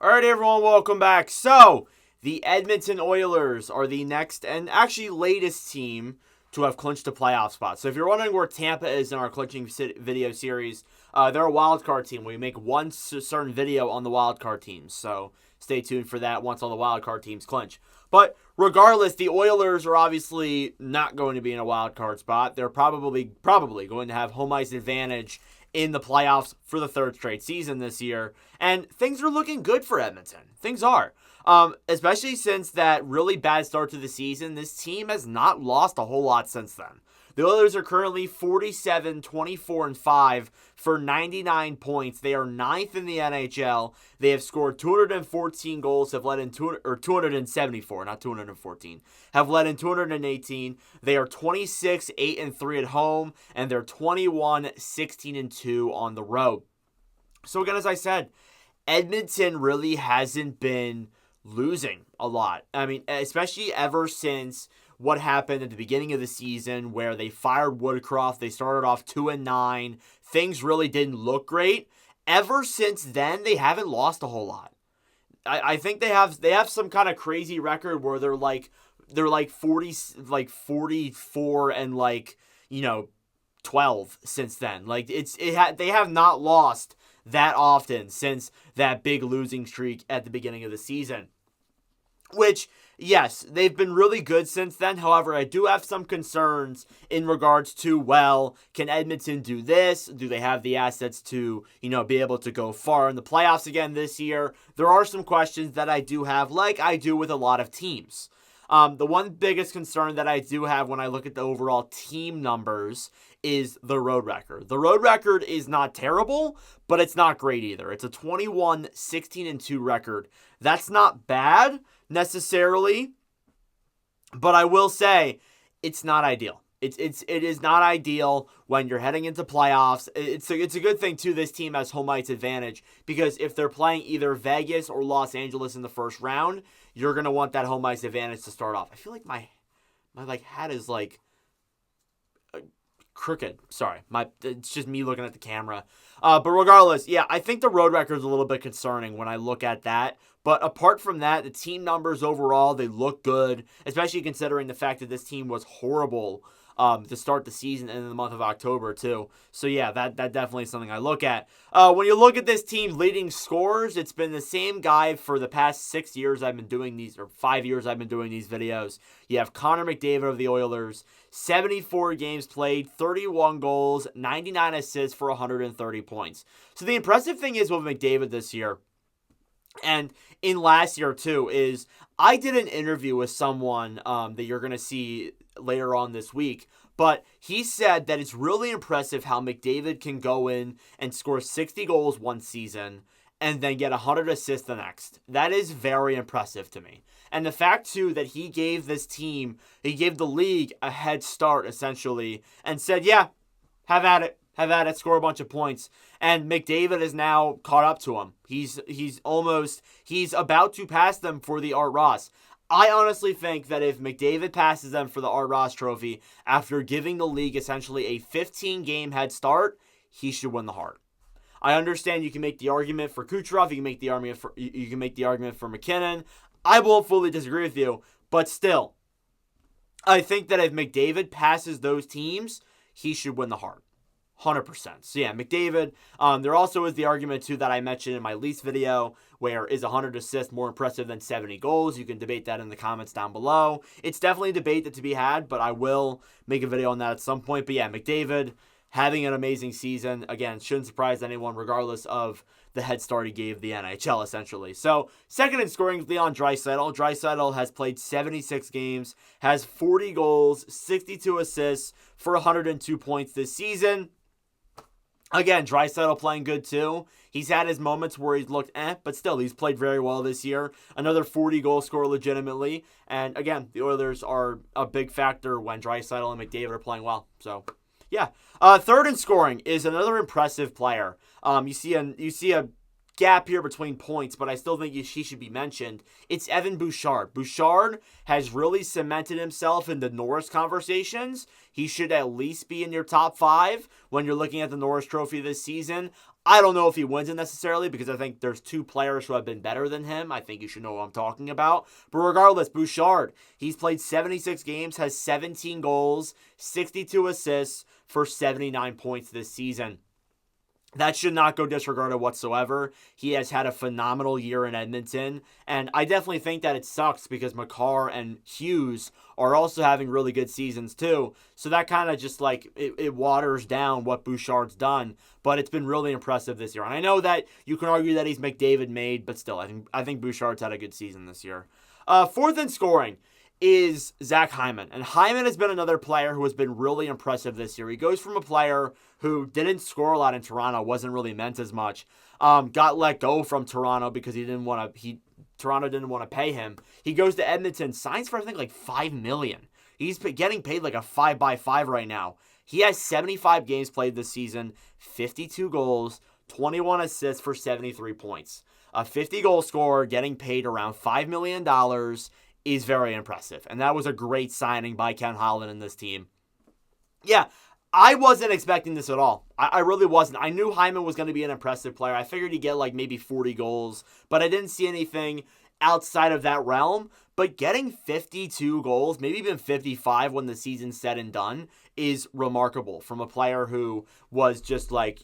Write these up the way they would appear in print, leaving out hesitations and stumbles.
All right, everyone, welcome back. So, the Edmonton Oilers are the next and actually latest team to have clinched a playoff spot. So, if you're wondering where Tampa is in our clinching video series, they're a wildcard team. We make one certain video on the wildcard teams. So, stay tuned for that once all the wildcard teams clinch. But regardless, the Oilers are obviously not going to be in a wildcard spot. They're probably going to have home ice advantage in the playoffs for the third straight season this year. And things are looking good for Edmonton. Things are. Especially since that really bad start to the season, this team has not lost a whole lot since then. The Oilers are currently 47, 24, and 5 for 99 points. They are ninth in the NHL. They have scored 214 goals, have led in 274, not 214, have led in 218. They are 26, 8, and 3 at home, and they're 21, 16, and 2 on the road. So again, as I said, Edmonton really hasn't been losing a lot. I mean, especially ever since what happened at the beginning of the season where they fired Woodcroft. They started off 2-9. Things really didn't look great. Ever since then, they haven't lost a whole lot. I think they have some kind of crazy record where they're like 44 and 12 since then. They have not lost that often since that big losing streak at the beginning of the season. Which, yes, they've been really good since then. However, I do have some concerns in regards to, well, can Edmonton do this? Do they have the assets to, be able to go far in the playoffs again this year? There are some questions that I do have, like I do with a lot of teams. The one biggest concern that I do have when I look at the overall team numbers is the road record. The road record is not terrible, but it's not great either. It's a 21, 16, and 2 record. That's not bad necessarily, but I will say it's not ideal. It is not ideal when you're heading into playoffs. It's a good thing too. This team has home ice advantage because if they're playing either Vegas or Los Angeles in the first round, you're gonna want that home ice advantage to start off. I feel like my hat is crooked. Sorry, it's just me looking at the camera. But regardless, yeah, I think the road record is a little bit concerning when I look at that. But apart from that, the team numbers overall, they look good, especially considering the fact that this team was horrible to start the season and in the month of October too. So yeah, that definitely is something I look at. When you look at this team's leading scorers, it's been the same guy for the past 6 years I've been doing these, or 5 years I've been doing these videos. You have Connor McDavid of the Oilers, 74 games played, 31 goals, 99 assists for 130 points. So the impressive thing is with McDavid this year, and in last year too, is I did an interview with someone that you're going to see later on this week, but he said that it's really impressive how McDavid can go in and score 60 goals one season and then get 100 assists the next. That is very impressive to me. And the fact too that he gave the league a head start essentially and said, yeah, have at it, score a bunch of points. And McDavid is now caught up to him. He's about to pass them for the Art Ross. I honestly think that if McDavid passes them for the Art Ross trophy after giving the league essentially a 15-game head start, he should win the Hart. I understand you can make the argument for Kucherov, you can make the argument for McKinnon. I won't fully disagree with you, but still, I think that if McDavid passes those teams, he should win the Hart. 100%. So yeah, McDavid. There also is the argument too that I mentioned in my Leafs video, where is 100 assists more impressive than 70 goals? You can debate that in the comments down below. It's definitely a debate that to be had, but I will make a video on that at some point. But yeah, McDavid having an amazing season. Again, shouldn't surprise anyone regardless of the head start he gave the NHL essentially. So second in scoring is Leon Draisaitl. Draisaitl has played 76 games, has 40 goals, 62 assists for 102 points this season. Again, Draisaitl playing good too. He's had his moments where he's looked but still, he's played very well this year. Another 40-goal scorer legitimately. And again, the Oilers are a big factor when Draisaitl and McDavid are playing well. So, yeah. Third in scoring is another impressive player. You see a gap here between points, but I still think he should be mentioned. It's Evan Bouchard. Bouchard has really cemented himself in the Norris conversations. He should at least be in your top 5 when you're looking at the Norris Trophy this season. I don't know if he wins it necessarily because I think there's 2 players who have been better than him. I think you should know what I'm talking about. But regardless, Bouchard, he's played 76 games, has 17 goals, 62 assists for 79 points this season. That should not go disregarded whatsoever. He has had a phenomenal year in Edmonton, and I definitely think that it sucks because Makar and Hughes are also having really good seasons too. So that kind of just like it waters down what Bouchard's done, but it's been really impressive this year. And I know that you can argue that he's McDavid made, but still, I think Bouchard's had a good season this year. Fourth in scoring is Zach Hyman. And Hyman has been another player who has been really impressive this year. He goes from a player who didn't score a lot in Toronto, wasn't really meant as much, got let go from Toronto because Toronto didn't want to pay him. He goes to Edmonton, signs for I think like $5 million. He's getting paid like a 5x5 right now. He has 75 games played this season, 52 goals, 21 assists for 73 points. A 50-goal scorer getting paid around $5 million is very impressive. And that was a great signing by Ken Holland and this team. Yeah, I wasn't expecting this at all. I really wasn't. I knew Hyman was going to be an impressive player. I figured he'd get like maybe 40 goals, but I didn't see anything outside of that realm. But getting 52 goals, maybe even 55 when the season's said and done, is remarkable from a player who was just like,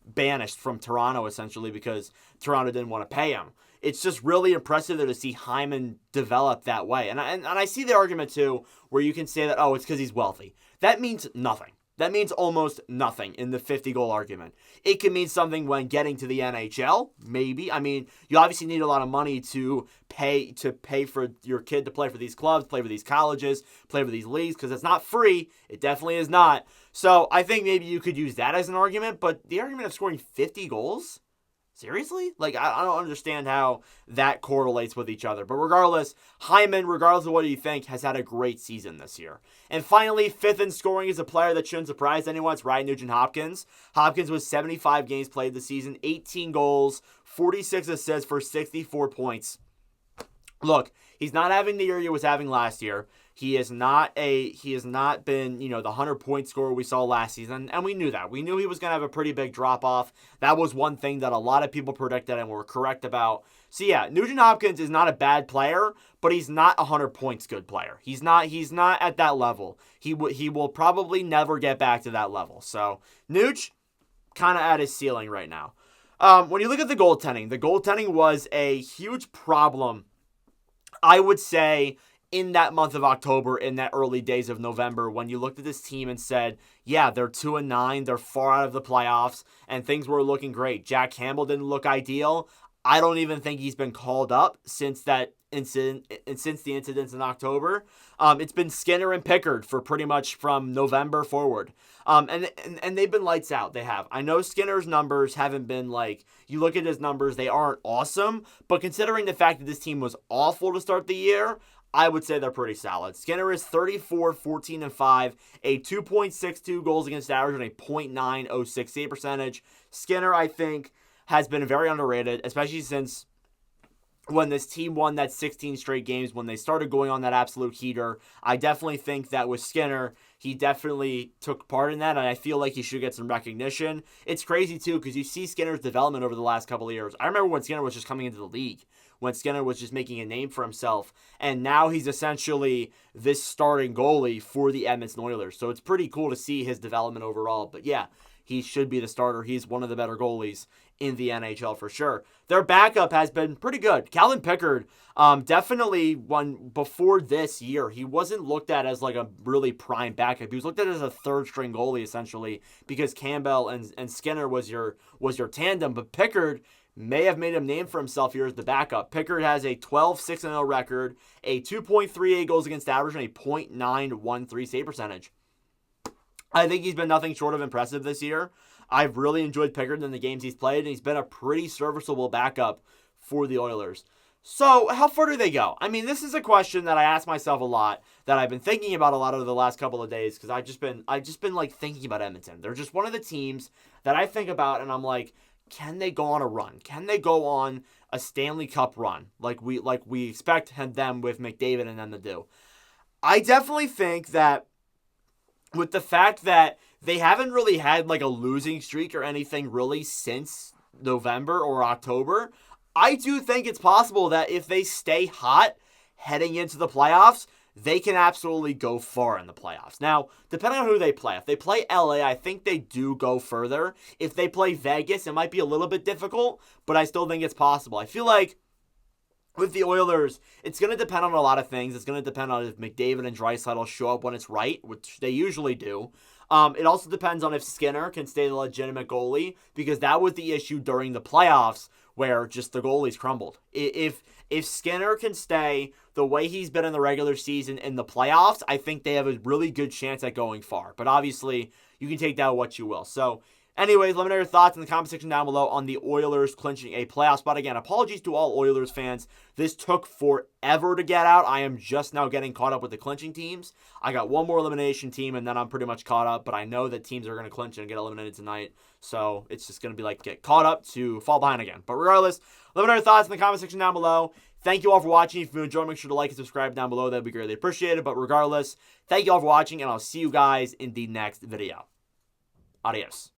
banished from Toronto essentially because Toronto didn't want to pay him. It's just really impressive to see Hyman develop that way. And I see the argument too where you can say that, oh, it's because he's wealthy. That means nothing. That means almost nothing in the 50-goal argument. It can mean something when getting to the NHL, maybe. I mean, you obviously need a lot of money to pay for your kid to play for these clubs, play for these colleges, play for these leagues, because it's not free. It definitely is not. So I think maybe you could use that as an argument, but the argument of scoring 50 goals? Seriously? Like, I don't understand how that correlates with each other. But regardless, Hyman, regardless of what you think, has had a great season this year. And finally, fifth in scoring is a player that shouldn't surprise anyone. It's Ryan Nugent-Hopkins. Hopkins was 75 games played this season, 18 goals, 46 assists for 64 points. Look, he's not having the year he was having last year. He has not been, the 100-point scorer we saw last season, and we knew that. We knew he was going to have a pretty big drop-off. That was one thing that a lot of people predicted and were correct about. So yeah, Nugent-Hopkins is not a bad player, but he's not a 100-points good player. He's not at that level. He will probably never get back to that level. So, Nuge, kind of at his ceiling right now. When you look at the goaltending was a huge problem, I would say, in that month of October, in that early days of November, when you looked at this team and said, yeah, they're 2-9, they're far out of the playoffs, and things were looking great. Jack Campbell didn't look ideal. I don't even think he's been called up since that incident, since the incidents in October. It's been Skinner and Pickard for pretty much from November forward. And they've been lights out. They have. I know Skinner's numbers haven't been like, you look at his numbers, they aren't awesome, but considering the fact that this team was awful to start the year, I would say they're pretty solid. Skinner is 34, 14, and 5, a 2.62 goals against average and a .906 save percentage. Skinner, I think, has been very underrated, especially since when this team won that 16 straight games, when they started going on that absolute heater. I definitely think that with Skinner, he definitely took part in that, and I feel like he should get some recognition. It's crazy, too, because you see Skinner's development over the last couple of years. I remember when Skinner was just coming into the league, when Skinner was just making a name for himself, and now he's essentially this starting goalie for the Edmonton Oilers. So it's pretty cool to see his development overall. But yeah, he should be the starter. He's one of the better goalies in the NHL for sure. Their backup has been pretty good. Calvin Pickard, definitely before this year, he wasn't looked at as like a really prime backup. He was looked at as a third-string goalie essentially because Campbell and Skinner was your tandem. But Pickard may have made a name for himself here as the backup. Pickard has a 12-6-0 record, a 2.38 goals against average, and a .913 save percentage. I think he's been nothing short of impressive this year. I've really enjoyed Pickard in the games he's played, and he's been a pretty serviceable backup for the Oilers. So, how far do they go? I mean, this is a question that I ask myself a lot, that I've been thinking about a lot over the last couple of days, because I've just been like thinking about Edmonton. They're just one of the teams that I think about, and I'm like, can they go on a run? Can they go on a Stanley Cup run like we expect them with McDavid and them to do? I definitely think that with the fact that they haven't really had like a losing streak or anything really since November or October, I do think it's possible that if they stay hot heading into the playoffs, they can absolutely go far in the playoffs. Now, depending on who they play, if they play LA, I think they do go further. If they play Vegas, it might be a little bit difficult, but I still think it's possible. I feel like with the Oilers, it's going to depend on a lot of things. It's going to depend on if McDavid and Draisaitl show up when it's right, which they usually do. It also depends on if Skinner can stay the legitimate goalie, because that was the issue during the playoffs where just the goalies crumbled. If Skinner can stay the way he's been in the regular season in the playoffs, I think they have a really good chance at going far. But obviously, you can take that what you will. So, anyways, let me know your thoughts in the comment section down below on the Oilers clinching a playoff spot. Again, apologies to all Oilers fans. This took forever to get out. I am just now getting caught up with the clinching teams. I got one more elimination team, and then I'm pretty much caught up. But I know that teams are going to clinch and get eliminated tonight. So it's just going to be like get caught up to fall behind again. But regardless, let me know your thoughts in the comment section down below. Thank you all for watching. If you enjoyed, make sure to like and subscribe down below. That would be greatly appreciated. But regardless, thank you all for watching, and I'll see you guys in the next video. Adios.